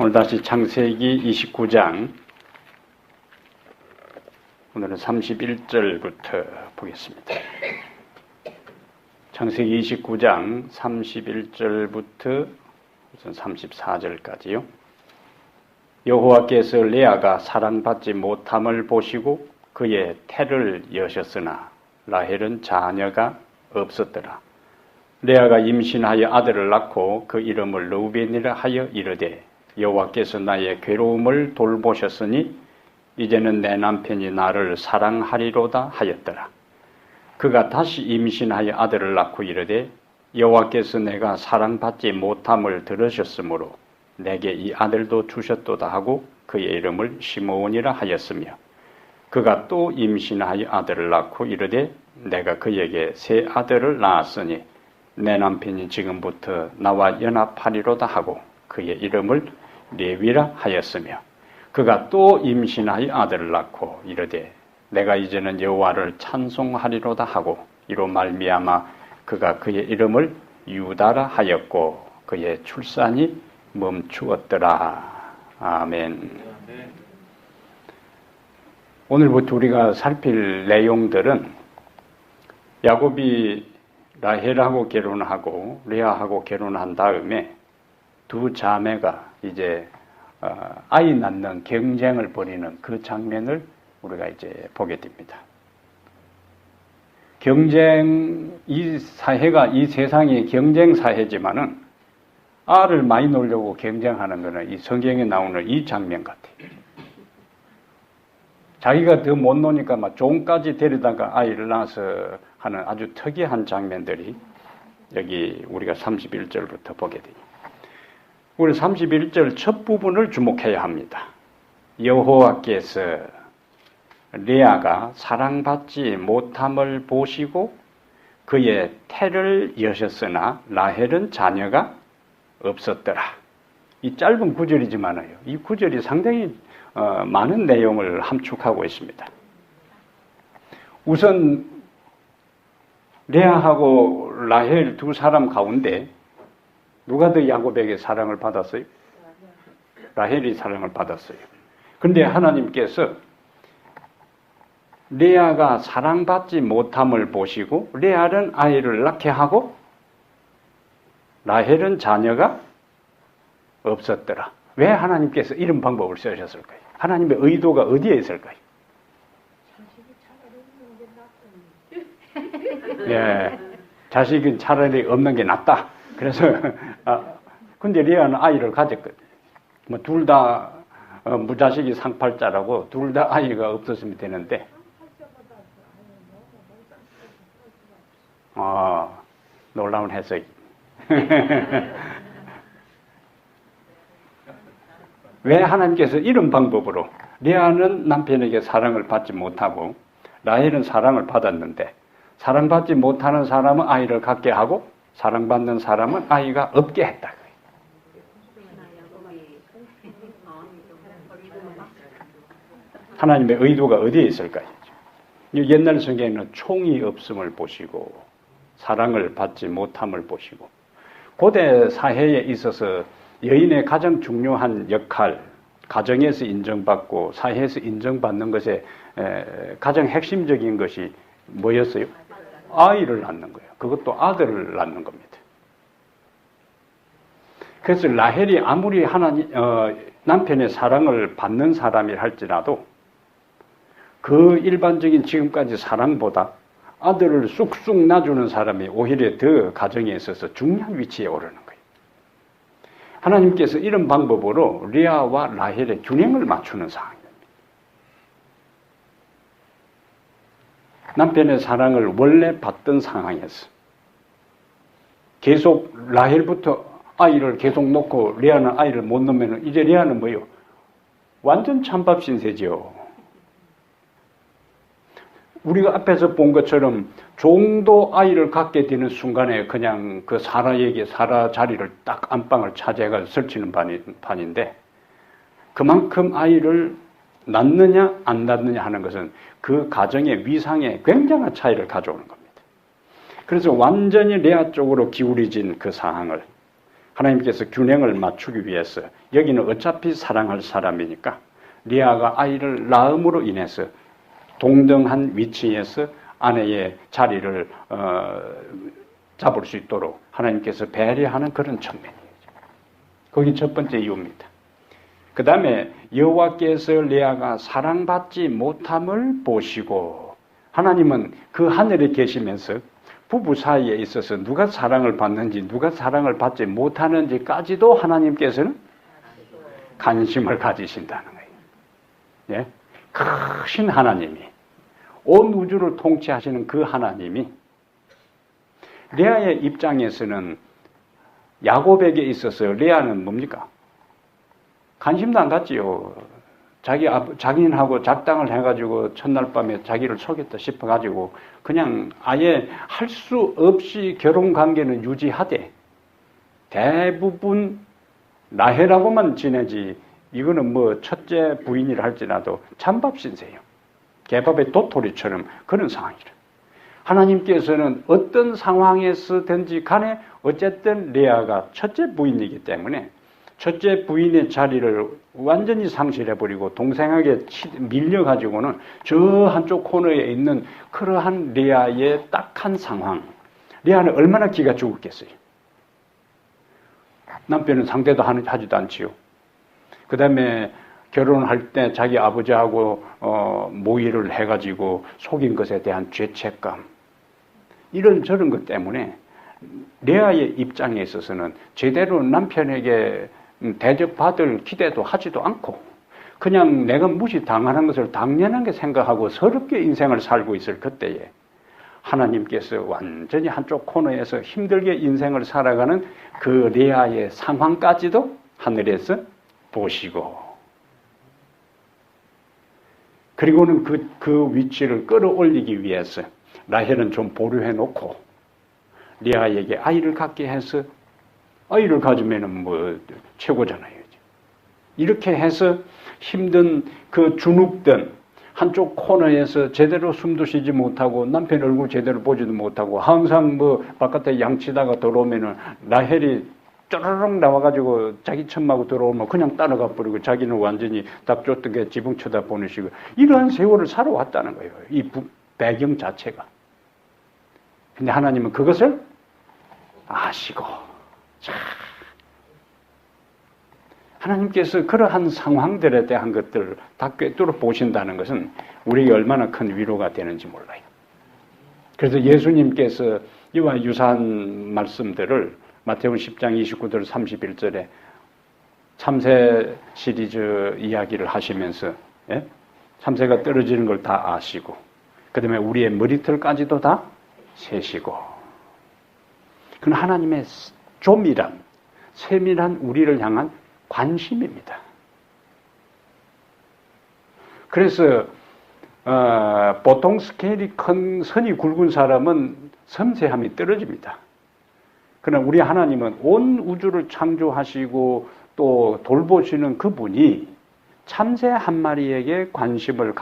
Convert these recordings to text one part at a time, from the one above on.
오늘 다시 창세기 29장, 오늘은 31절부터 보겠습니다. 창세기 29장 31절부터 우선 34절까지요. 여호와께서 레아가 사랑받지 못함을 보시고 그의 태를 여셨으나 라헬은 자녀가 없었더라. 레아가 임신하여 아들을 낳고 그 이름을 르우벤이라 하여 이르되 여호와께서 나의 괴로움을 돌보셨으니 이제는 내 남편이 나를 사랑하리로다 하였더라. 그가 다시 임신하여 아들을 낳고 이르되 여호와께서 내가 사랑받지 못함을 들으셨으므로 내게 이 아들도 주셨도다 하고 그의 이름을 시므온이라 하였으며 그가 또 임신하여 아들을 낳고 이르되 내가 그에게 새 아들을 낳았으니 내 남편이 지금부터 나와 연합하리로다 하고 그의 이름을 레위라 하였으며 그가 또 임신하여 아들을 낳고 이르되 내가 이제는 여호와를 찬송하리로다 하고 이로 말미암아 그가 그의 이름을 유다라 하였고 그의 출산이 멈추었더라. 아멘. 오늘부터 우리가 살필 내용들은 야곱이 라헬하고 결혼하고 레아하고 결혼한 다음에 두 자매가 이제 아이 낳는 경쟁을 벌이는 그 장면을 우리가 이제 보게 됩니다. 이 사회가 이 세상이 경쟁 사회지만은 알을 많이 놓으려고 경쟁하는 것은 이 성경에 나오는 이 장면 같아요. 자기가 더 못 노니까 막 종까지 데려다가 아이를 낳아서 하는 아주 특이한 장면들이 여기 우리가 31절부터 보게 돼요. 우리 31절 첫 부분을 주목해야 합니다. 여호와께서 레아가 사랑받지 못함을 보시고 그의 태를 여셨으나 라헬은 자녀가 없었더라. 이 짧은 구절이지만요. 이 구절이 상당히 많은 내용을 함축하고 있습니다. 우선 레아하고 라헬 두 사람 가운데 누가 더 야곱에게 사랑을 받았어요? 라헬이 사랑을 받았어요. 그런데 하나님께서 레아가 사랑받지 못함을 보시고 레아는 아이를 낳게 하고 라헬은 자녀가 없었더라. 왜 하나님께서 이런 방법을 쓰셨을까요? 하나님의 의도가 어디에 있을까요? 예, 자식은 차라리 없는 게 낫다. 그래서 근데 레아는 아이를 가졌거든요. 뭐 둘 다 무자식이 상팔자라고 둘 다 아이가 없었으면 되는데 놀라운 해석이. 왜 하나님께서 이런 방법으로 레아는 남편에게 사랑을 받지 못하고 라헬은 사랑을 받았는데 사랑받지 못하는 사람은 아이를 갖게 하고 사랑받는 사람은 아이가 없게 했다. 하나님의 의도가 어디에 있을까요? 옛날 성경에는 총이 없음을 보시고 사랑을 받지 못함을 보시고 고대 사회에 있어서 여인의 가장 중요한 역할, 가정에서 인정받고 사회에서 인정받는 것에 가장 핵심적인 것이 뭐였어요? 아이를 낳는 거예요. 그것도 아들을 낳는 겁니다. 그래서 라헬이 아무리 남편의 사랑을 받는 사람이라 할지라도 그 일반적인 지금까지 사랑보다 아들을 쑥쑥 낳아주는 사람이 오히려 더 가정에 있어서 중요한 위치에 오르는 거예요. 하나님께서 이런 방법으로 레아와 라헬의 균형을 맞추는 상황입니다. 남편의 사랑을 원래 받던 상황에서 계속 라헬부터 아이를 계속 놓고 레아는 아이를 못 놓으면 이제 레아는 뭐예요? 완전 찬밥 신세죠. 우리가 앞에서 본 것처럼 종도 아이를 갖게 되는 순간에 그냥 그 사라에게 사라 자리를 딱 안방을 차지해서 설치는 판인데 그만큼 아이를 낳느냐 안 낳느냐 하는 것은 그 가정의 위상에 굉장한 차이를 가져오는 겁니다. 그래서 완전히 레아 쪽으로 기울어진 그 상황을 하나님께서 균형을 맞추기 위해서 여기는 어차피 사랑할 사람이니까 리아가 아이를 낳음으로 인해서 동등한 위치에서 아내의 자리를 잡을 수 있도록 하나님께서 배려하는 그런 측면이에요. 그게 첫 번째 이유입니다. 그 다음에 여호와께서 레아가 사랑받지 못함을 보시고, 하나님은 그 하늘에 계시면서 부부 사이에 있어서 누가 사랑을 받는지 누가 사랑을 받지 못하는지까지도 하나님께서는 관심을 가지신다는 거예요. 예? 크신 하나님이, 온 우주를 통치하시는 그 하나님이 레아의 입장에서는 야곱에게 있어서 레아는 뭡니까? 관심도 안 갖지요. 자기인하고 작당을 해가지고 첫날 밤에 자기를 속였다 싶어가지고 그냥 아예 할 수 없이 결혼 관계는 유지하되 대부분 라헬하고만 지내지, 이거는 뭐 첫째 부인이라 할지라도 찬밥 신세요. 개밥의 도토리처럼 그런 상황이라. 하나님께서는 어떤 상황에서든지 간에 어쨌든 레아가 첫째 부인이기 때문에 첫째 부인의 자리를 완전히 상실해버리고 동생에게 밀려가지고는 저 한쪽 코너에 있는 그러한 레아의 딱한 상황. 레아는 얼마나 기가 죽었겠어요. 남편은 상대도 하지도 않지요. 그 다음에 결혼할 때 자기 아버지하고 모의를 해가지고 속인 것에 대한 죄책감, 이런 저런 것 때문에 레아의 입장에 있어서는 제대로 남편에게 대접받을 기대도 하지도 않고 그냥 내가 무시당하는 것을 당연하게 생각하고 서럽게 인생을 살고 있을 그때에 하나님께서 완전히 한쪽 코너에서 힘들게 인생을 살아가는 그 레아의 상황까지도 하늘에서 보시고, 그리고는 그 위치를 끌어올리기 위해서 라헬은 좀 보류해 놓고 레아에게 아이를 갖게 해서, 아이를 가지면은 뭐 최고잖아요. 이렇게 해서 힘든 그 주눅든 한쪽 코너에서 제대로 숨도 쉬지 못하고 남편 얼굴 제대로 보지도 못하고 항상 뭐 바깥에 양치다가 들어오면은 라헬이 쪼르륵 나와가지고 자기 천마고 들어오면 그냥 따라가 버리고 자기는 완전히 닭 쫓듯게 지붕 쳐다보내시고 이러한 세월을 살아왔다는 거예요. 이 배경 자체가. 근데 하나님은 그것을 아시고, 자, 하나님께서 그러한 상황들에 대한 것들을 다 꿰뚫어 보신다는 것은 우리에게 얼마나 큰 위로가 되는지 몰라요. 그래서 예수님께서 이와 유사한 말씀들을 마태복음 10장 29절 31절에 참새 시리즈 이야기를 하시면서, 예? 참새가 떨어지는 걸 다 아시고 그 다음에 우리의 머리털까지도 다 세시고, 그건 하나님의 조밀한 세밀한 우리를 향한 관심입니다. 그래서 보통 스케일이 큰 선이 굵은 사람은 섬세함이 떨어집니다. 그러나 우리 하나님은 온 우주를 창조하시고 또 돌보시는 그분이 참새 한 마리에게 관심을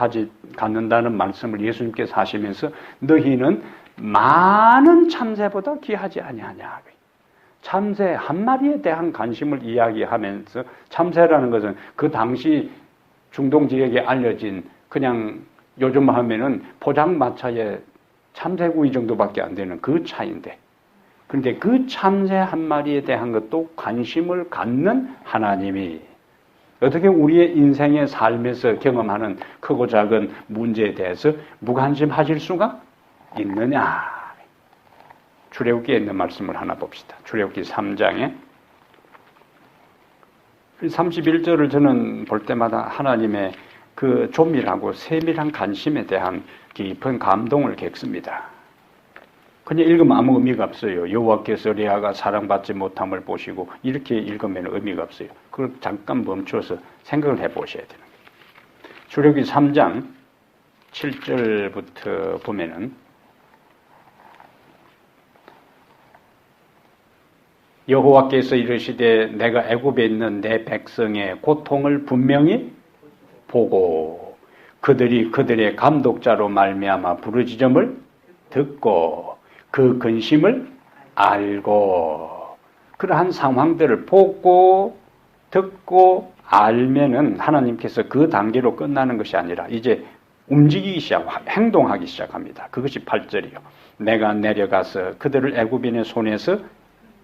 갖는다는 말씀을 예수님께서 하시면서 너희는 많은 참새보다 귀하지 아니하냐. 참새 한 마리에 대한 관심을 이야기하면서, 참새라는 것은 그 당시 중동 지역에 알려진 그냥 요즘 하면은 포장마차에 참새구이 정도밖에 안 되는 그 차인데, 그런데 그 참새 한 마리에 대한 것도 관심을 갖는 하나님이 어떻게 우리의 인생의 삶에서 경험하는 크고 작은 문제에 대해서 무관심하실 수가 있느냐. 출애굽기에 있는 말씀을 하나 봅시다. 출애굽기 3장에 31절을 저는 볼 때마다 하나님의 그 조밀하고 세밀한 관심에 대한 깊은 감동을 겪습니다. 그냥 읽으면 아무 의미가 없어요. 여호와께서 레아가 사랑받지 못함을 보시고 이렇게 읽으면 의미가 없어요. 그걸 잠깐 멈춰서 생각을 해보셔야 되는 거예요. 출애굽기 3장 7절부터 보면은 여호와께서 이르시되 내가 애굽에 있는 내 백성의 고통을 분명히 보고 그들이 그들의 감독자로 말미암아 부르짖음을 듣고 그 근심을 알고 그러한 상황들을 보고 듣고 알면은 하나님께서 그 단계로 끝나는 것이 아니라 이제 움직이기 행동하기 시작합니다. 그것이 8절이요. 내가 내려가서 그들을 애굽인의 손에서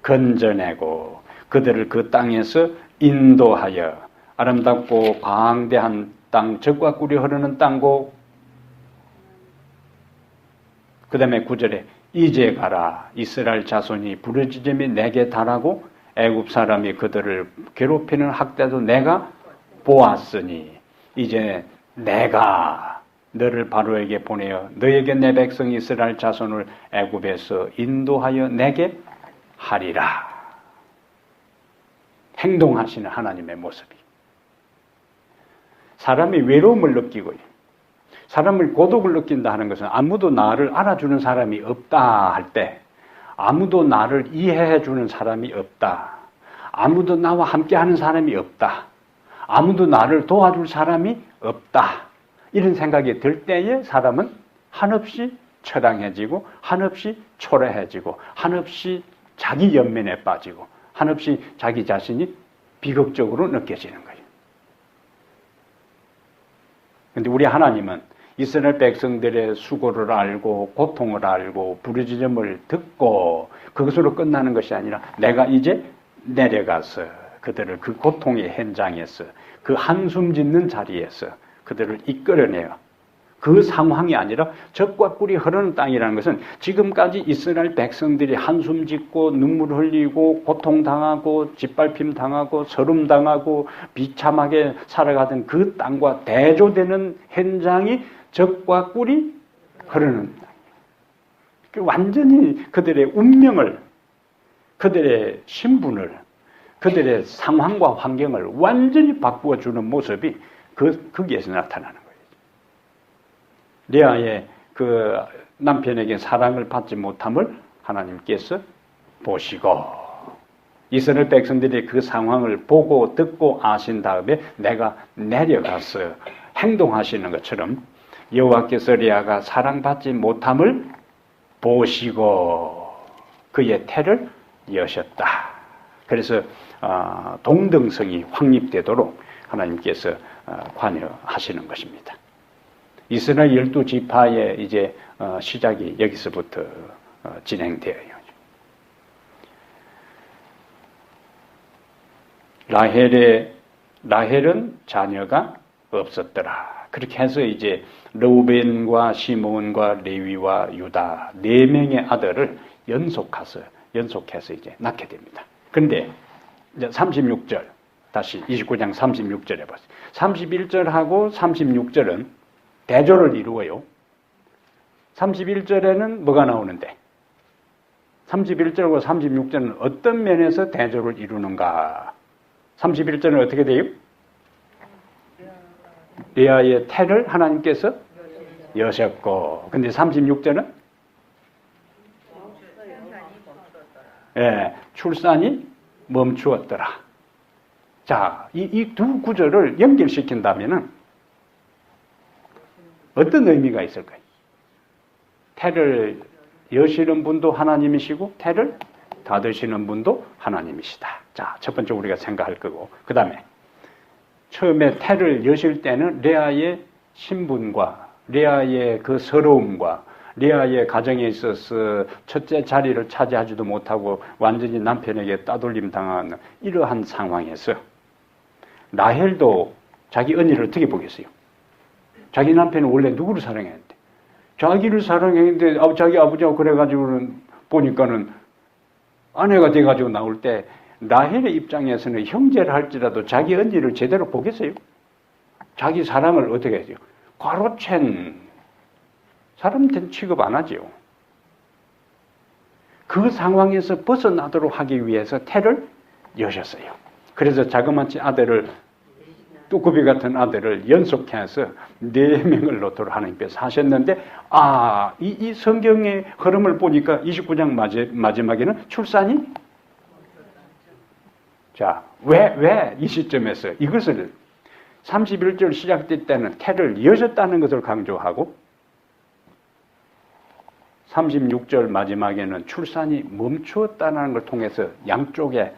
건져내고 그들을 그 땅에서 인도하여 아름답고 광대한 땅, 젖과 꿀이 흐르는 땅고, 그 다음에 9절에 이제 가라. 이스라엘 자손이 부르짖음이 내게 달하고 애굽 사람이 그들을 괴롭히는 학대도 내가 보았으니 이제 내가 너를 바로에게 보내어 너에게 내 백성 이스라엘 자손을 애굽에서 인도하여 내게 하리라. 행동하시는 하나님의 모습이. 사람이 외로움을 느끼고 사람을 고독을 느낀다 하는 것은 아무도 나를 알아주는 사람이 없다 할 때, 아무도 나를 이해해 주는 사람이 없다, 아무도 나와 함께하는 사람이 없다, 아무도 나를 도와줄 사람이 없다, 이런 생각이 들 때에 사람은 한없이 처량해지고 한없이 초라해지고 한없이 자기 연민에 빠지고 한없이 자기 자신이 비극적으로 느껴지는 거예요. 그런데 우리 하나님은 이스라엘 백성들의 수고를 알고 고통을 알고 부르짖음을 듣고 그것으로 끝나는 것이 아니라 내가 이제 내려가서 그들을 그 고통의 현장에서 그 한숨 짓는 자리에서 그들을 이끌어내요. 그 상황이 아니라 젖과 꿀이 흐르는 땅이라는 것은 지금까지 이스라엘 백성들이 한숨 짓고 눈물 흘리고 고통당하고 짓밟힘 당하고 서름 당하고 비참하게 살아가던 그 땅과 대조되는 현장이 젖과 꿀이 흐르는 땅. 완전히 그들의 운명을, 그들의 신분을, 그들의 상황과 환경을 완전히 바꾸어주는 모습이 거기에서 나타나는 거예요. 레아의 그 남편에게 사랑을 받지 못함을 하나님께서 보시고 이스라엘 백성들이 그 상황을 보고 듣고 아신 다음에 내가 내려가서 행동하시는 것처럼 여호와께서 레아가 사랑받지 못함을 보시고 그의 태를 여셨다. 그래서 동등성이 확립되도록 하나님께서 관여하시는 것입니다. 이스라엘 12지파의 이제 시작이 여기서부터 진행되어요. 라헬은 자녀가 없었더라. 그렇게 해서 이제 르우벤과 시므온과 레위와 유다 4명의 아들을 연속해서 이제 낳게 됩니다. 그런데 이제 36절 다시 29장 36절에 보세요. 31절하고 36절은 대조를 이루어요. 31절에는 뭐가 나오는데 31절과 36절은 어떤 면에서 대조를 이루는가? 31절은 어떻게 돼요? 레아의 태를 하나님께서 여셨고, 근데 36절은 출산이 멈추었더라. 자, 이 두 구절을 연결시킨다면은 어떤 의미가 있을까요? 태를 여시는 분도 하나님이시고 태를 닫으시는 분도 하나님이시다. 자, 첫 번째 우리가 생각할 거고, 그 다음에 처음에 태를 여실 때는 레아의 신분과 레아의 그 서러움과 레아의 가정에 있어서 첫째 자리를 차지하지도 못하고 완전히 남편에게 따돌림 당하는 이러한 상황에서 라헬도 자기 언니를 어떻게 보겠어요? 자기 남편은 원래 누구를 사랑했는데? 자기를 사랑했는데 자기 아버지하고 그래가지고는 보니까는 아내가 돼가지고 나올 때 라헬의 입장에서는 형제를 할지라도 자기 언니를 제대로 보겠어요? 자기 사랑을 어떻게 하죠? 과로챈 사람한테는 취급 안 하죠. 그 상황에서 벗어나도록 하기 위해서 태를 여셨어요. 그래서 자그마치 아들을 뚜꾸비 같은 아들을 연속해서 4명을 놓도록 하나님께서 하셨는데 이 성경의 흐름을 보니까 29장 마지막에는 출산이 자, 왜 이 시점에서 이것을 31절 시작될 때는 태를 여셨다는 것을 강조하고 36절 마지막에는 출산이 멈추었다는 걸 통해서 양쪽에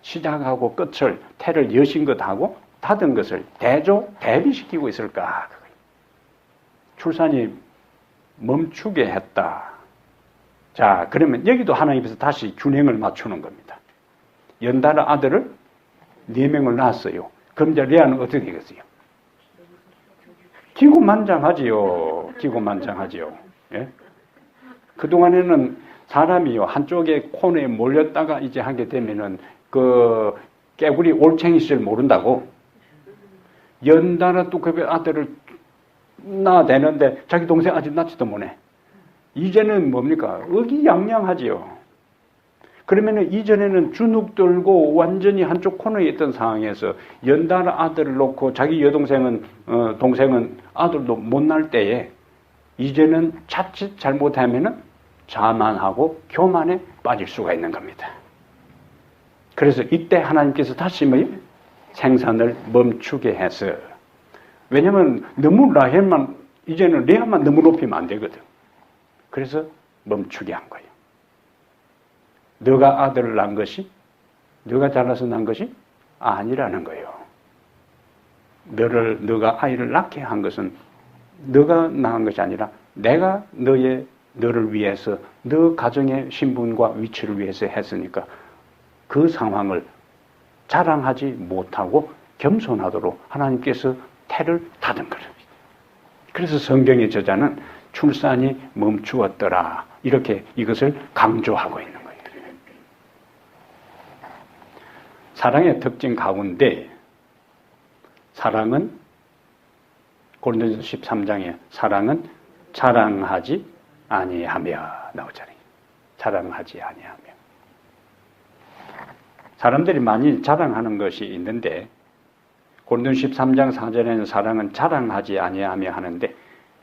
시작하고 끝을 태를 여신 것하고 닫은 것을 대비시키고 있을까? 출산이 멈추게 했다. 자, 그러면 여기도 하나님께서 다시 균형을 맞추는 겁니다. 연달아 아들을 4명을 낳았어요. 그럼 이제 레아는 어떻게 되겠어요? 기고만장하지요. 기고만장하지요. 예? 그동안에는 사람이요, 한쪽에 코너에 몰렸다가 이제 하게 되면은 그 깨구리 올챙이 시절 모른다고 연달아 또 그 아들을 낳아대는데 자기 동생 아직 낳지도 못해. 이제는 뭡니까? 의기양양하지요. 그러면은 이전에는 주눅 들고 완전히 한쪽 코너에 있던 상황에서 연달아 아들을 놓고 자기 여동생은 동생은 아들도 못 낳을 때에 이제는 자칫 잘못하면은 자만하고 교만에 빠질 수가 있는 겁니다. 그래서 이때 하나님께서 다시 생산을 멈추게 해서, 왜냐면 너무 라헬만 이제는 레아만 너무 높이면 안 되거든. 그래서 멈추게 한 거예요. 너가 아들을 낳은 것이 너가 잘나서 낳은 것이 아니라는 거예요. 너가 아이를 낳게 한 것은 너가 낳은 것이 아니라 내가 너를 위해서 너 가정의 신분과 위치를 위해서 했으니까 그 상황을 자랑하지 못하고 겸손하도록 하나님께서 태를 닫은 거예요. 그래서 성경의 저자는 출산이 멈추었더라 이렇게 이것을 강조하고 있는 거예요. 사랑의 특징 가운데 사랑은 고린도전서 13장에 사랑은 자랑하지 아니하며 나오잖아요. 자랑하지 아니하며. 사람들이 많이 자랑하는 것이 있는데 고린도전서 13장 4절에는 사랑은 자랑하지 아니하며 하는데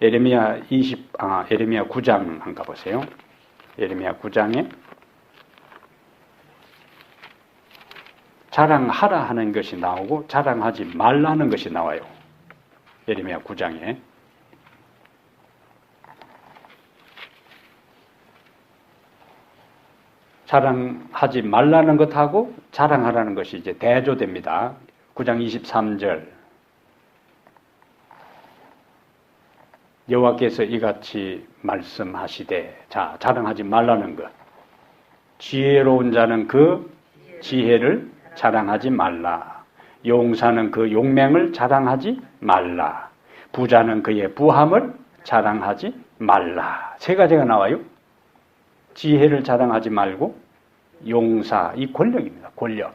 예레미야 9장 한번 가보세요. 예레미야 9장에 자랑하라 하는 것이 나오고 자랑하지 말라는 것이 나와요. 예레미야 9장에 자랑하지 말라는 것하고 자랑하라는 것이 이제 대조됩니다. 9장 23절 여호와께서 이같이 말씀하시되, 자, 자랑하지 말라는 것. 지혜로운 자는 그 지혜를 자랑하지 말라. 용사는 그 용맹을 자랑하지 말라. 부자는 그의 부함을 자랑하지 말라. 세 가지가 나와요. 지혜를 자랑하지 말고 용사, 이 권력입니다. 권력.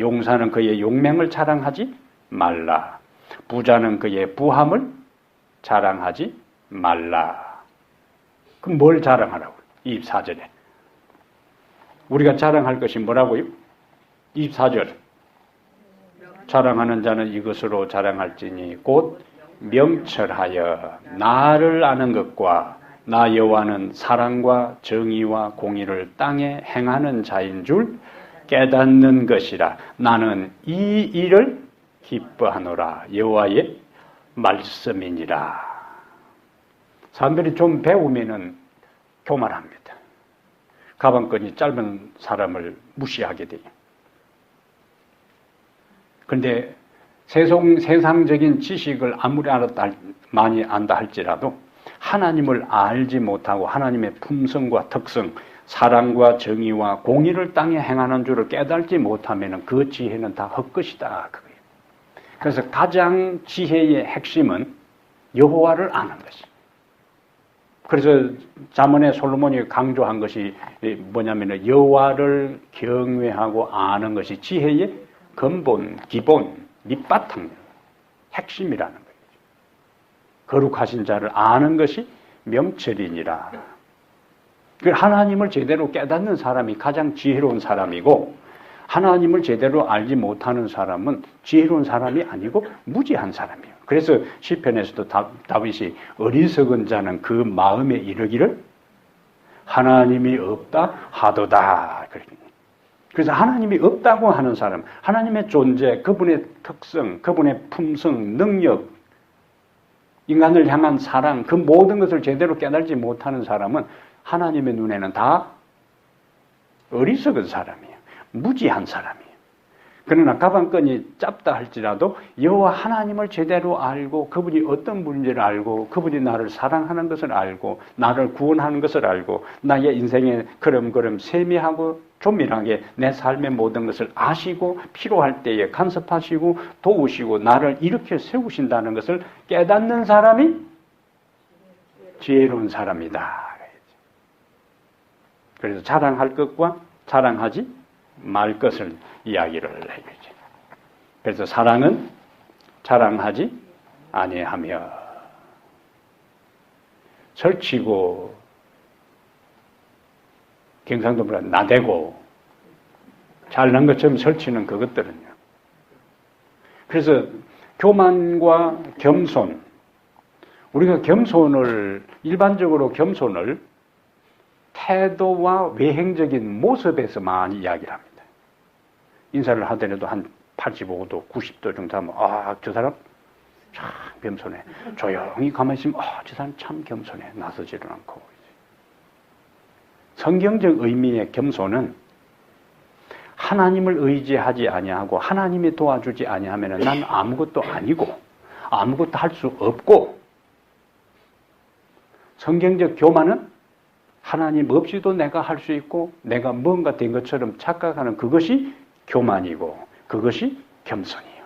용사는 그의 용맹을 자랑하지 말라. 부자는 그의 부함을 자랑하지 말라. 그럼 뭘 자랑하라고? 24절에. 우리가 자랑할 것이 뭐라고요? 24절. 자랑하는 자는 이것으로 자랑할지니 곧 명철하여 나를 아는 것과 나 여호와는 사랑과 정의와 공의를 땅에 행하는 자인 줄 깨닫는 것이라. 나는 이 일을 기뻐하노라. 여호와의 말씀이니라. 사람들이 좀 배우면은 교만합니다. 가방끈이 짧은 사람을 무시하게 돼요. 그런데 세상적인 지식을 아무리 많이 안다 할지라도 하나님을 알지 못하고 하나님의 품성과 특성, 사랑과 정의와 공의를 땅에 행하는 줄을 깨달지 못하면 그 지혜는 다 헛것이다. 그거예요. 그래서 가장 지혜의 핵심은 여호와를 아는 것이. 그래서 잠언에 솔로몬이 강조한 것이 뭐냐면 여호와를 경외하고 아는 것이 지혜의 근본, 기본, 밑바탕, 핵심이라는 거예요. 거룩하신 자를 아는 것이 명철이니라. 하나님을 제대로 깨닫는 사람이 가장 지혜로운 사람이고, 하나님을 제대로 알지 못하는 사람은 지혜로운 사람이 아니고 무지한 사람이에요. 그래서 시편에서도 다윗이 어리석은 자는 그 마음에 이르기를 하나님이 없다 하도다. 그래서 하나님이 없다고 하는 사람, 하나님의 존재, 그분의 특성, 그분의 품성, 능력, 인간을 향한 사랑, 그 모든 것을 제대로 깨달지 못하는 사람은 하나님의 눈에는 다 어리석은 사람이에요. 무지한 사람이에요. 그러나 가방끈이 짧다 할지라도 여호와 하나님을 제대로 알고 그분이 어떤 분인지를 알고 그분이 나를 사랑하는 것을 알고 나를 구원하는 것을 알고 나의 인생에 걸음걸음 세미하고 조밀하게 내 삶의 모든 것을 아시고 필요할 때에 간섭하시고 도우시고 나를 일으켜 세우신다는 것을 깨닫는 사람이 지혜로운 사람이다. 그래서 자랑할 것과 자랑하지 말 것을 이야기를 해주죠. 그래서 사랑은 자랑하지 아니하며 설치고 경상도 뭐라 나대고 잘난 것처럼 설치는 그것들은요. 그래서 교만과 겸손, 우리가 겸손을 일반적으로 겸손을 태도와 외행적인 모습에서 많이 이야기를 합니다. 인사를 하더라도 한 85도, 90도 정도 하면 저 사람 참 겸손해. 조용히 가만히 있으면 저 사람 참 겸손해. 나서지를 않고. 성경적 의미의 겸손은 하나님을 의지하지 아니하고 하나님이 도와주지 아니하면 난 아무것도 아니고 아무것도 할 수 없고, 성경적 교만은 하나님 없이도 내가 할 수 있고 내가 뭔가 된 것처럼 착각하는 그것이 교만이고 그것이 겸손이에요.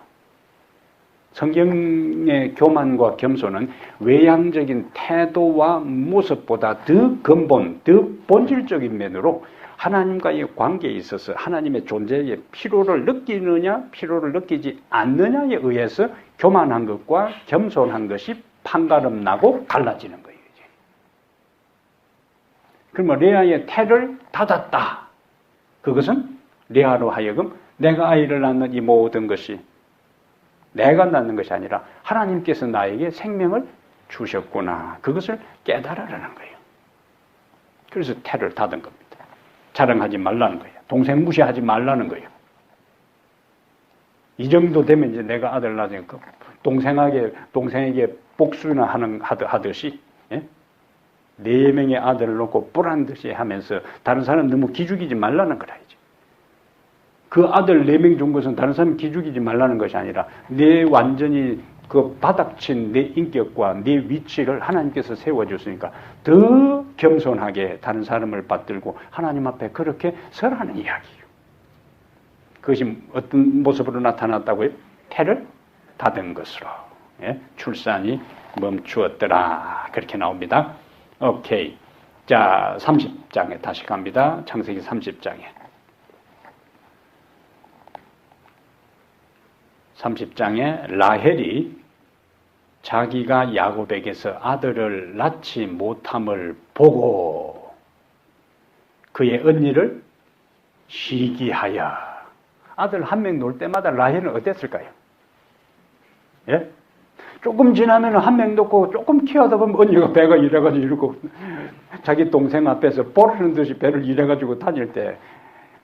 성경의 교만과 겸손은 외향적인 태도와 모습보다 더 근본, 더 본질적인 면으로 하나님과의 관계에 있어서 하나님의 존재의 필요를 느끼느냐 필요를 느끼지 않느냐에 의해서 교만한 것과 겸손한 것이 판가름 나고 갈라지는 거예요. 그러면 레아의 태를 닫았다. 그것은 레아로 하여금 내가 아이를 낳는 이 모든 것이 내가 낳는 것이 아니라 하나님께서 나에게 생명을 주셨구나. 그것을 깨달으라는 거예요. 그래서 태를 닫은 겁니다. 자랑하지 말라는 거예요. 동생 무시하지 말라는 거예요. 이 정도 되면 이제 내가 아들 낳으니까 동생에게 복수나 하듯이, 예? 4명의 아들을 놓고 뿔한 듯이 하면서 다른 사람 너무 기죽이지 말라는 거라야지. 그 아들 4명 준 것은 다른 사람 기죽이지 말라는 것이 아니라 내 완전히 그 바닥친 내 인격과 내 위치를 하나님께서 세워줬으니까 더 겸손하게 다른 사람을 받들고 하나님 앞에 그렇게 서라는 이야기예요. 그것이 어떤 모습으로 나타났다고요? 태를 닫은 것으로. 예? 출산이 멈추었더라. 그렇게 나옵니다. 오케이. 자, 30장에 다시 갑니다. 창세기 30장에. 30장에 라헬이 자기가 야곱에게서 아들을 낳지 못함을 보고 그의 언니를 시기하여. 아들 한 명 놓을 때마다 라헬은 어땠을까요? 예? 조금 지나면 한 명 놓고 조금 키워다 보면 언니가 배가 이래가지고 이러고 자기 동생 앞에서 보르는 듯이 배를 이래가지고 다닐 때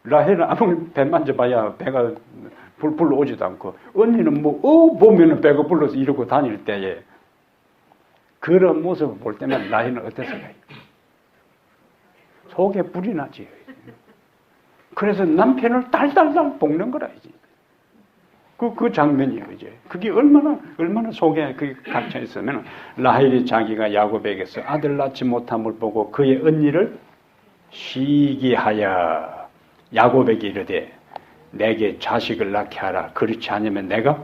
라헬은 아무리 배 만져봐야 배가 불러오지도 않고 언니는 보면은 배가 불러서 이러고 다닐 때에 그런 모습을 볼 때면 라헬은 어땠을까요? 속에 불이 나지. 그래서 남편을 달달달 볶는 거라 이제. 그 장면이에요, 이제. 그게 얼마나 속에 그게 갇혀 있으면, 라헬이 자기가 야곱에게서 아들 낳지 못함을 보고 그의 언니를 시기하여 야곱에게 이르되, 내게 자식을 낳게 하라. 그렇지 않으면 내가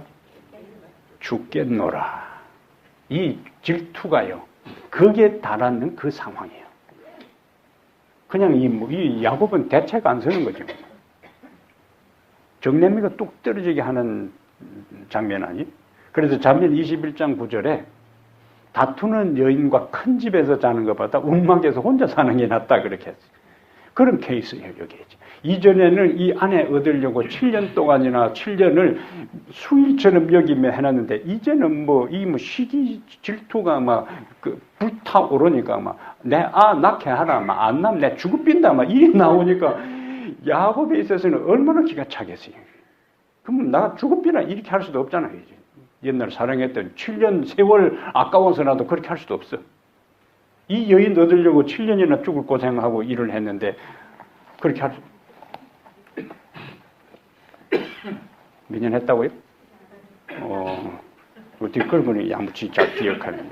죽겠노라. 이 질투가요, 그게 달하는 그 상황이에요. 그냥 이 야곱은 대책 안 서는 거죠. 정내미가 뚝 떨어지게 하는 장면 아니? 그래서 잠언 21장 9절에 다투는 여인과 큰 집에서 자는 것보다 움막에서 혼자 사는 게 낫다 그렇게 했어요. 그런 케이스예요, 여기. 이전에는 이 아내 얻으려고 7년 동안이나 7년을 수일처럼 여기며 해놨는데 이제는 시기 질투가 불타오르니까 내 낳게 하라, 안 낳으면 내 죽어 빈다, 일이 나오니까 야곱에 있어서는 얼마나 기가 차겠어요. 그럼 나 죽어 빈다 이렇게 할 수도 없잖아요, 이제. 옛날 사랑했던 7년 세월 아까워서라도 그렇게 할 수도 없어. 이 여인 얻으려고 7년이나 죽을 고생하고 일을 했는데 그렇게 할 수... 몇 년 했다고요? 뒷걸음을 야무치 잘 기억하는.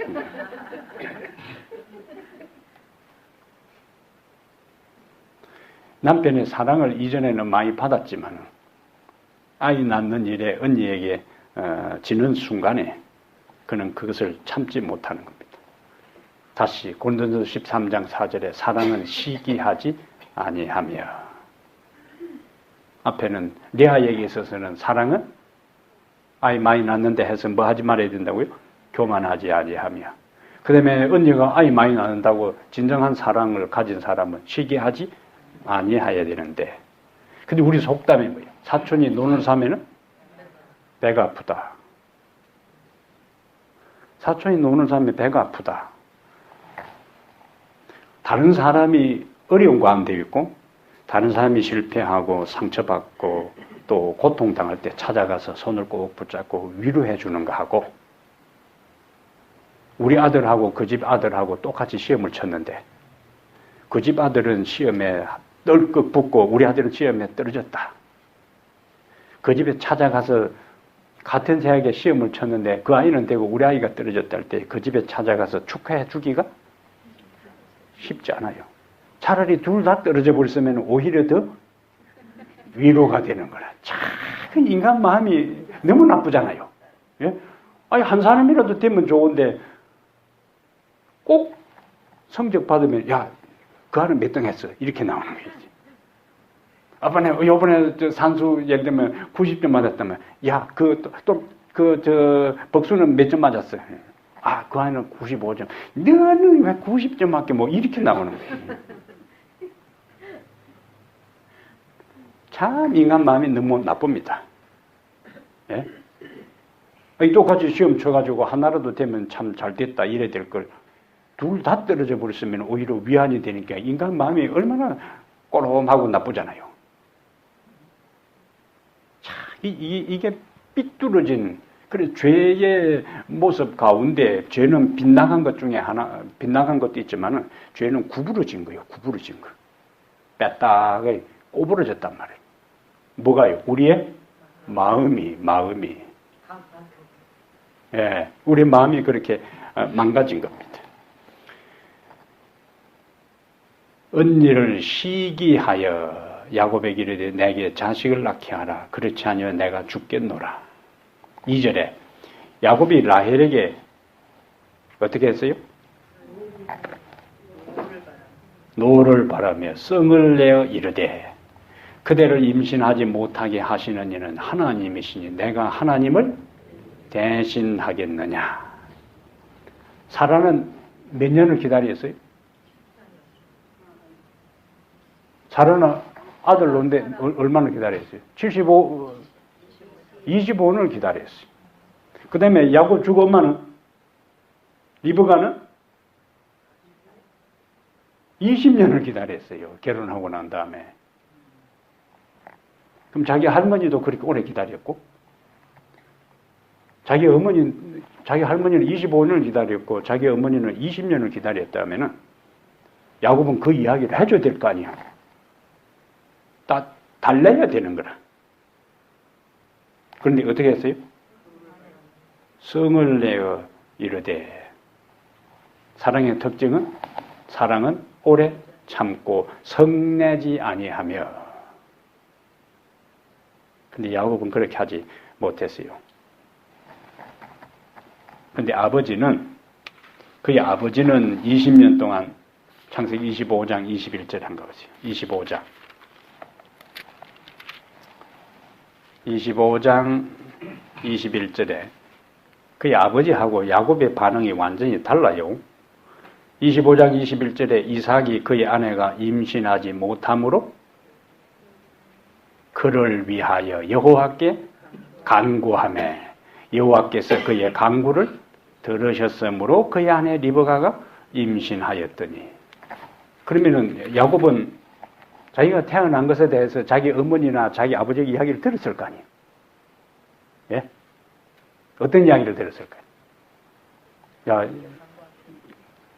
남편의 사랑을 이전에는 많이 받았지만 아이 낳는 일에 언니에게 지는 순간에 그는 그것을 참지 못하는 겁니다. 다시 고린도전서 13장 4절에 사랑은 시기하지 아니하며, 앞에는 레아에게 있어서는 사랑은 아이 많이 낳는데 해서 뭐 하지 말아야 된다고요? 교만하지 아니하며, 그 다음에 언니가 아이 많이 낳는다고 진정한 사랑을 가진 사람은 시기하지 아니해야 되는데, 근데 우리 속담이 뭐예요? 사촌이 논을 사면은 배가 아프다. 사촌이 논을 사면 배가 아프다. 다른 사람이 어려운 가운데 있고 다른 사람이 실패하고 상처받고 또 고통당할 때 찾아가서 손을 꼭 붙잡고 위로해 주는 거 하고, 우리 아들하고 그 집 아들하고 똑같이 시험을 쳤는데 그 집 아들은 시험에 널컥 붙고 우리 아들은 시험에 떨어졌다. 그 집에 찾아가서 같은 대학에 시험을 쳤는데 그 아이는 되고 우리 아이가 떨어졌다 할 때 그 집에 찾아가서 축하해 주기가 쉽지 않아요. 차라리 둘 다 떨어져 버렸으면 오히려 더 위로가 되는 거라. 참 인간 마음이 너무 나쁘잖아요. 예? 아니 한 사람이라도 되면 좋은데 꼭 성적 받으면 야, 그 아는 몇 등 했어 이렇게 나오는 거지. 요번에 산수 예를 들면 90점 맞았다면 야, 복수는 몇 점 맞았어? 아, 그 아이는 95점. 너는 왜 90점 맞게 뭐 이렇게 나오는 거예요. 참 인간 마음이 너무 나쁩니다. 예? 똑같이 시험 쳐가지고 하나라도 되면 참 잘 됐다 이래 될 걸 둘 다 떨어져 버렸으면 오히려 위안이 되니까 인간 마음이 얼마나 꼬롬하고 나쁘잖아요. 참 이게 삐뚤어진, 그래 죄의 모습 가운데 죄는 빗나간 것 중에 하나, 빗나간 것도 있지만은 죄는 구부러진 거예요. 구부러진 거. 빼딱하게 꼬부러졌단 말이에요. 뭐가요? 우리의 마음이. 예, 우리 마음이 그렇게 망가진 겁니다. 언니를 시기하여 야곱에게 이르되 내게 자식을 낳게 하라. 그렇지 아니면 내가 죽겠노라. 2절에 야곱이 라헬에게 어떻게 했어요? 노를 바라며 성을 내어 이르되 그대를 임신하지 못하게 하시는 이는 하나님이시니 내가 하나님을 대신하겠느냐. 사라는 몇 년을 기다렸어요? 사라는 아들 놓는데 얼마나 기다렸어요? 25년을 기다렸어요. 그 다음에 야곱 죽어 엄마는, 리브가는 20년을 기다렸어요. 결혼하고 난 다음에. 그럼 자기 할머니도 그렇게 오래 기다렸고, 자기 할머니는 25년을 기다렸고, 자기 어머니는 20년을 기다렸다면은, 야곱은 그 이야기를 해줘야 될 거 아니야. 달래야 되는 거라. 그런데 어떻게 했어요? 성을 내어 이르되, 사랑의 특징은, 사랑은 오래 참고 성내지 아니하며. 근데 야곱은 그렇게 하지 못했어요. 근데 그의 아버지는 20년 동안 창세기 25장 21절 한 거죠. 25장 21절에 그의 아버지하고 야곱의 반응이 완전히 달라요. 25장 21절에 이삭이 그의 아내가 임신하지 못함으로 그를 위하여 여호와께 간구하며 여호와께서 그의 간구를 들으셨으므로 그의 아내 리브가가 임신하였더니. 그러면은 야곱은 자기가 태어난 것에 대해서 자기 어머니나 자기 아버지의 이야기를 들었을 거 아니에요. 예? 어떤 이야기를 들었을까요? 야,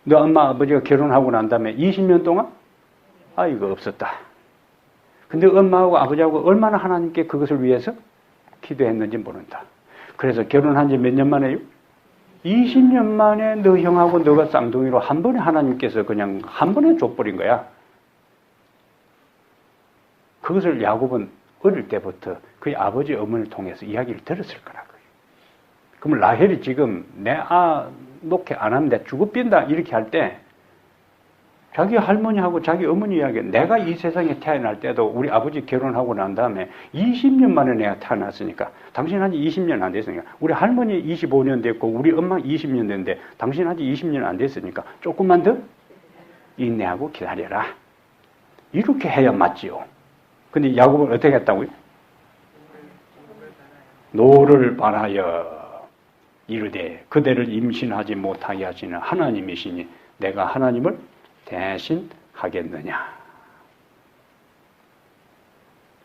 너 엄마 아버지가 결혼하고 난 다음에 20년 동안 아이가 없었다. 근데 엄마하고 아버지하고 얼마나 하나님께 그것을 위해서 기도했는지 모른다. 그래서 결혼한 지 몇 년 만에요? 20년 만에 너 형하고 너가 쌍둥이로 한 번에 하나님께서 그냥 한 번에 줘버린 거야. 그것을 야곱은 어릴 때부터 그의 아버지 어머니를 통해서 이야기를 들었을 거라고요. 그럼 라헬이 지금 내 놓게 안 하면 내가 죽어 빈다 이렇게 할 때 자기 할머니하고 자기 어머니 이야기, 내가 이 세상에 태어날 때도 우리 아버지 결혼하고 난 다음에 20년 만에 내가 태어났으니까 당신 한지 20년 안 됐으니까 우리 할머니 25년 됐고 우리 엄마 20년 됐는데 당신 한지 20년 안 됐으니까 조금만 더 인내하고 기다려라. 이렇게 해야 맞지요. 근데 야곱은 어떻게 했다고요? 노를 바라여 이르되 그대를 임신하지 못하게 하시는 하나님이시니 내가 하나님을 대신 하겠느냐.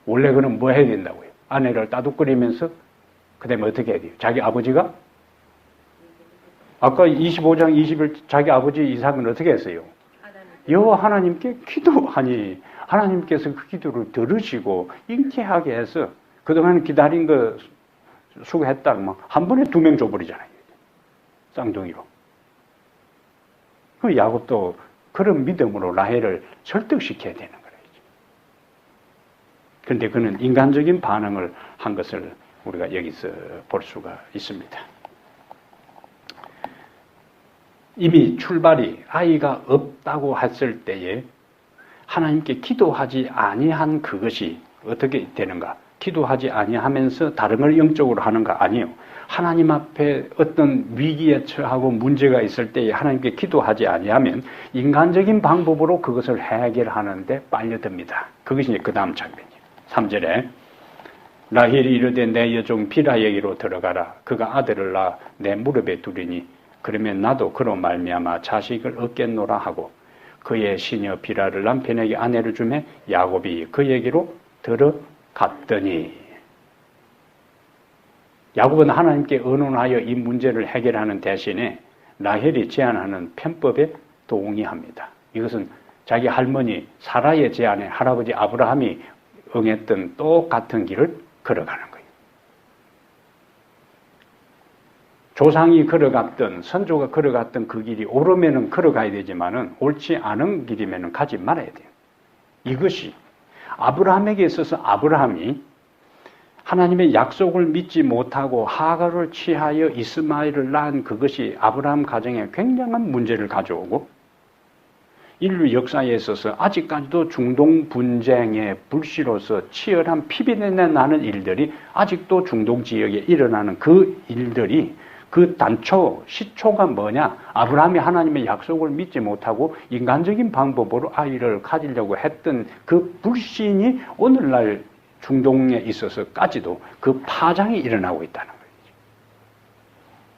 원래 그는 뭐 해야 된다고요? 아내를 따둑거리면서 그 다음에 어떻게 해야 돼요? 자기 아버지가 아까 25장 20일 자기 아버지 이삭은 어떻게 했어요? 여호와 하나님께 기도하니 하나님께서 그 기도를 들으시고 잉태하게 해서 그동안 기다린 거 수고했다 한 번에 2명 줘버리잖아요. 쌍둥이로. 그 야곱도 그런 믿음으로 라헬을 설득시켜야 되는 거예요. 그런데 그는 인간적인 반응을 한 것을 우리가 여기서 볼 수가 있습니다. 이미 출발이 아이가 없다고 했을 때에 하나님께 기도하지 아니한 그것이 어떻게 되는가? 기도하지 아니하면서 다른 걸 영적으로 하는가? 아니요. 하나님 앞에 어떤 위기에 처하고 문제가 있을 때에 하나님께 기도하지 아니하면 인간적인 방법으로 그것을 해결하는데 빨려듭니다. 그것이 그 다음 장면이에요. 3절에 라헬이 이르되 내 여종 비라에게로 들어가라. 그가 아들을 낳아 내 무릎에 두리니 그러면 나도 그로 말미암아 자식을 얻겠노라 하고 그의 시녀 비라를 남편에게 아내를 주매 야곱이 그에게로 들어갔더니 야곱은 하나님께 의논하여 이 문제를 해결하는 대신에 라헬이 제안하는 편법에 동의합니다. 이것은 자기 할머니 사라의 제안에 할아버지 아브라함이 응했던 똑같은 길을 걸어가는 거예요. 조상이 걸어갔던 선조가 걸어갔던 그 길이 옳으면 걸어가야 되지만은 옳지 않은 길이면 가지 말아야 돼요. 이것이 아브라함에게 있어서 아브라함이 하나님의 약속을 믿지 못하고 하갈을 취하여 이스마엘을 낳은 그것이 아브라함 가정에 굉장한 문제를 가져오고 인류 역사에 있어서 아직까지도 중동 분쟁의 불씨로서 치열한 피비린내 나는 일들이 아직도 중동 지역에 일어나는 그 일들이 그 단초, 시초가 뭐냐? 아브라함이 하나님의 약속을 믿지 못하고 인간적인 방법으로 아이를 가지려고 했던 그 불신이 오늘날 중동에 있어서까지도 그 파장이 일어나고 있다는 거예요.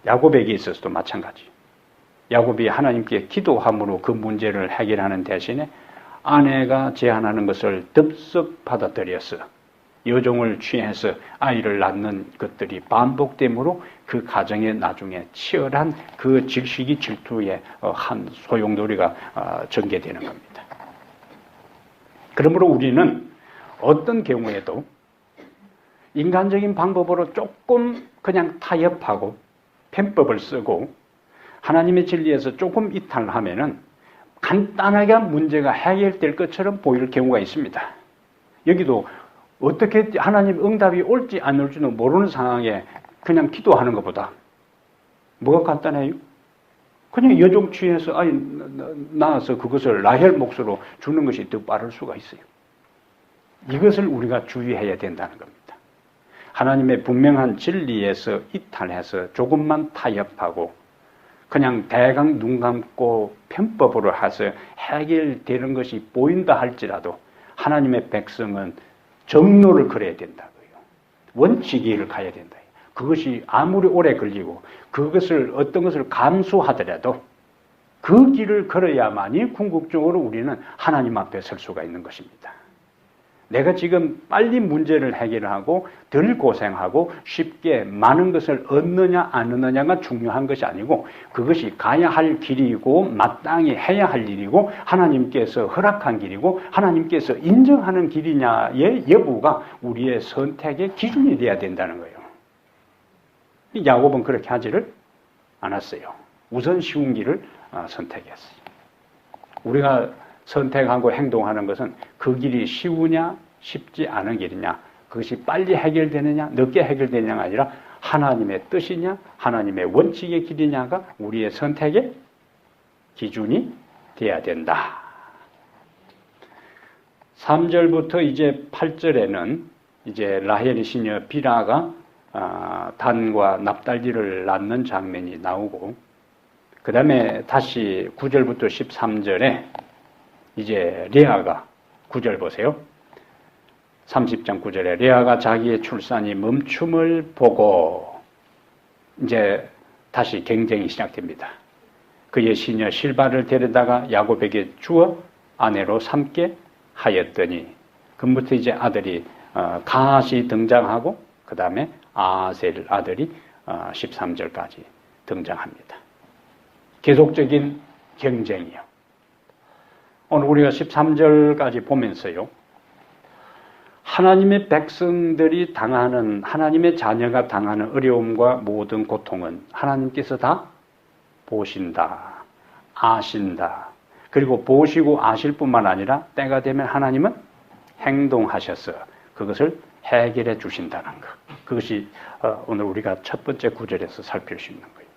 야곱에게 있어서도 마찬가지. 야곱이 하나님께 기도함으로 그 문제를 해결하는 대신에 아내가 제안하는 것을 덥석 받아들여서 여종을 취해서 아이를 낳는 것들이 반복됨으로 그 가정에 나중에 치열한 그 질식이 질투의 한 소용돌이가 전개되는 겁니다. 그러므로 우리는 어떤 경우에도 인간적인 방법으로 조금 그냥 타협하고 편법을 쓰고 하나님의 진리에서 조금 이탈하면은 간단하게 문제가 해결될 것처럼 보일 경우가 있습니다. 여기도 어떻게 하나님 응답이 올지 안 올지는 모르는 상황에 그냥 기도하는 것보다 뭐가 간단해요? 그냥 여종 취해서 아이 낳아서 그것을 라헬 몫으로 주는 것이 더 빠를 수가 있어요. 이것을 우리가 주의해야 된다는 겁니다. 하나님의 분명한 진리에서 이탈해서 조금만 타협하고 그냥 대강 눈 감고 편법으로 해서 해결되는 것이 보인다 할지라도 하나님의 백성은 정로를 걸어야 된다고요. 원칙을 가야 된다. 그것이 아무리 오래 걸리고 그것을 어떤 것을 감수하더라도 그 길을 걸어야만이 궁극적으로 우리는 하나님 앞에 설 수가 있는 것입니다. 내가 지금 빨리 문제를 해결하고 덜 고생하고 쉽게 많은 것을 얻느냐 안 얻느냐가 중요한 것이 아니고 그것이 가야 할 길이고 마땅히 해야 할 일이고 하나님께서 허락한 길이고 하나님께서 인정하는 길이냐의 여부가 우리의 선택의 기준이 되어야 된다는 거예요. 야곱은 그렇게 하지를 않았어요. 우선 쉬운 길을 선택했어요. 우리가 선택하고 행동하는 것은 그 길이 쉬우냐 쉽지 않은 길이냐 그것이 빨리 해결되느냐 늦게 해결되느냐가 아니라 하나님의 뜻이냐 하나님의 원칙의 길이냐가 우리의 선택의 기준이 돼야 된다. 3절부터 이제 8절에는 이제 라헬의 시녀 비라가 단과 납달리를 낳는 장면이 나오고 그 다음에 다시 9절부터 13절에 이제 레아가 9절 보세요. 30장 9절에 레아가 자기의 출산이 멈춤을 보고 이제 다시 경쟁이 시작됩니다. 그의 시녀 실바를 데려다가 야곱에게 주어 아내로 삼게 하였더니 그부터 이제 아들이 가시 등장하고 그 다음에 아셀 아들이 13절까지 등장합니다. 계속적인 경쟁이요. 오늘 우리가 13절까지 보면서요. 하나님의 백성들이 당하는 하나님의 자녀가 당하는 어려움과 모든 고통은 하나님께서 다 보신다. 아신다. 그리고 보시고 아실 뿐만 아니라 때가 되면 하나님은 행동하셔서 그것을 해결해 주신다는 것. 그것이 오늘 우리가 첫 번째 구절에서 살필 수 있는 거예요.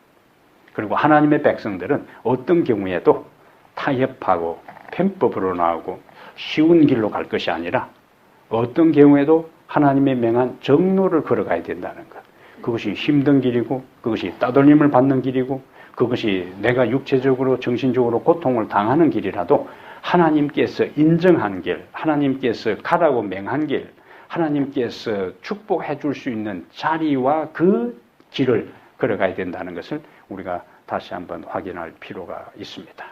그리고 하나님의 백성들은 어떤 경우에도 타협하고 편법으로 나오고 쉬운 길로 갈 것이 아니라 어떤 경우에도 하나님의 명한 정로를 걸어가야 된다는 것. 그것이 힘든 길이고 그것이 따돌림을 받는 길이고 그것이 내가 육체적으로 정신적으로 고통을 당하는 길이라도 하나님께서 인정한 길, 하나님께서 가라고 명한 길, 하나님께서 축복해 줄 수 있는 자리와 그 길을 걸어가야 된다는 것을 우리가 다시 한번 확인할 필요가 있습니다.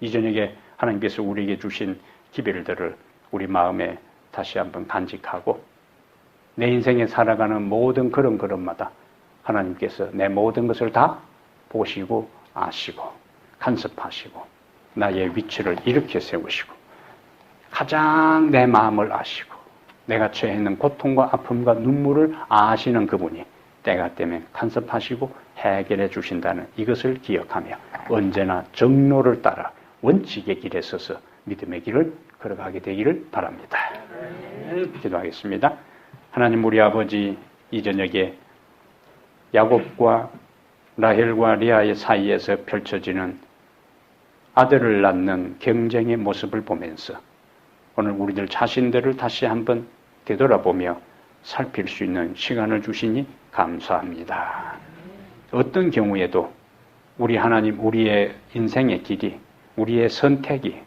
이 저녁에 하나님께서 우리에게 주신 기별들을 우리 마음에 다시 한번 간직하고 내 인생에 살아가는 모든 걸음걸음마다 하나님께서 내 모든 것을 다 보시고 아시고 간섭하시고 나의 위치를 일으켜 세우시고 가장 내 마음을 아시고 내가 처해 있는 고통과 아픔과 눈물을 아시는 그분이 때가 되면 간섭하시고 해결해 주신다는 이것을 기억하며 언제나 정로를 따라 원칙의 길에 서서 믿음의 길을 걸어가게 되기를 바랍니다. 기도하겠습니다. 하나님 우리 아버지 이 저녁에 야곱과 라헬과 레아의 사이에서 펼쳐지는 아들을 낳는 경쟁의 모습을 보면서 오늘 우리들 자신들을 다시 한번 되돌아보며 살필 수 있는 시간을 주시니 감사합니다. 어떤 경우에도 우리 하나님, 우리의 인생의 길이, 우리의 선택이,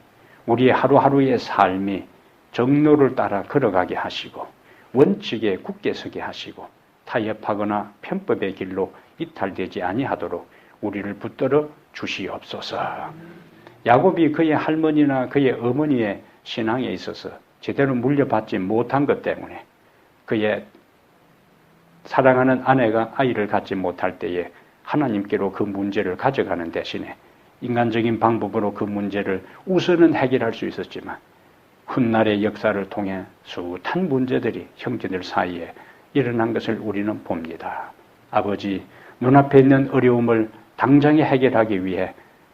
우리의 하루하루의 삶이 정로를 따라 걸어가게 하시고 원칙에 굳게 서게 하시고 타협하거나 편법의 길로 이탈되지 아니하도록 우리를 붙들어 주시옵소서. 야곱이 그의 할머니나 그의 어머니의 신앙에 있어서 제대로 물려받지 못한 것 때문에 그의 사랑하는 아내가 아이를 갖지 못할 때에 하나님께로 그 문제를 가져가는 대신에 인간적인 방법으로 그 문제를 우선은 해결할 수 있었지만 훗날의 역사를 통해 숱한 문제들이 형제들 사이에 일어난 것을 우리는 봅니다. 아버지, 눈앞에 있는 어려움을 당장에 해결하기 위해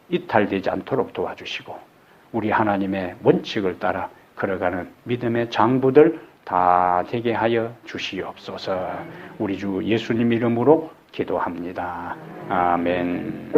이탈되지 않도록 도와주시고 우리 하나님의 원칙을 따라 걸어가는 믿음의 장부들 다 되게 하여 주시옵소서. 우리 주 예수님 이름으로 기도합니다. 아멘.